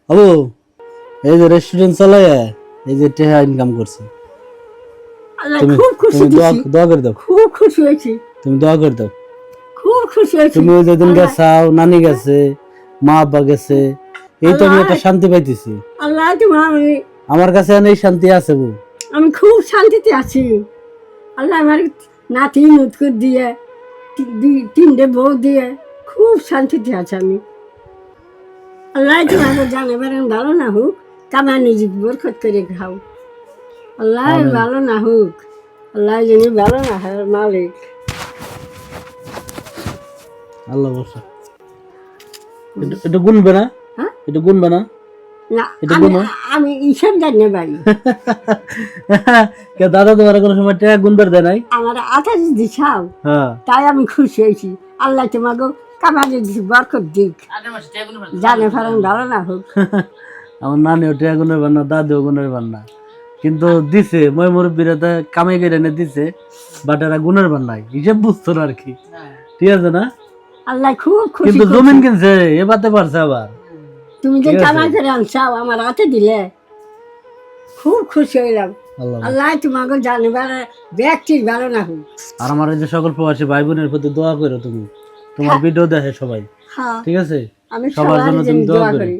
আবু এই যে রেস্টুরেন্ট চালায় এই যে টাকা ইনকাম করছি আল্লাহ তুমি খুব খুশি তুমি দোয়া দিছি, দোয়া করে দাও খুব খুশি হয়েছি, তুমি দোয়া করে দাও খুব খুশি হয়েছি। তুমি ওই যেদিন আল্লাহ গেছাও নানি গেছে মা আব্বা গেছে এই তো আমি আল্লাহ একটা শান্তি পাইতেছি আল্লাহ তোমার আমার কাছে এই শান্তি আছে বউ আমি খুব শান্তিতে আছি। আল্লাহ আমার নাতি নুতকুর দিয়ে তিনটে বউ দিয়ে খুব শান্তিতে আছি আমি। আল্লাহ তোমাকে জানে বেড়ান ভালো না হোক, কামা নিজে বরকত করে খাও। আল্লাহ আমিন। ভালো না হোক, আল্লাহ যিনি ভালো না হয় মালিক। আল্লাহ বর্ষা এটা গুনবে না হ্যাঁ এটা গুনবে না না, এটা আমি গুনো আমি ঈশ্বর জানি না ভাই। কে দাদা তোমার কোনো সময় টাকা গুনবার দেয় নাই আমার আঠাশ দিছাও, হ্যাঁ তাই আমি খুশি হয়েছি। আল্লাহ তোমাকে কামালে দিছি বরকত দিক, জানে ফারান ভালো না হোক। আমার নানিও টাকা গুনের পার না দাদিও গুনের পার না কিন্তু দিছে মই মুরব্বীরা তো কামাই করে এনে দিছে বাট এরা গুনের পার নাই হিসেব বুঝতো না আর কি ঠিক আছে না আল্লাহ খুব খুশি কিন্তু করছে। জমিন কিনছে এ বাতে পারছে আবার তুমি যে ঠিক আছে। কামাই করে আনছাও আমার হাতে দিলে খুব খুশি হইলাম। আল্লাহ আল্লাহ তোমাকে জানিবার ব্যক্তির ভালো না হোক। আর আমার এই যে সকল প্রবাসী ভাই বোনের প্রতি দোয়া করো তুমি তোমার ভিডিও দেখে সবাই হ্যাঁ ঠিক আছে আমি সবার সবার জন্য জন্য তুমি দোয়া দোয়া করো করি।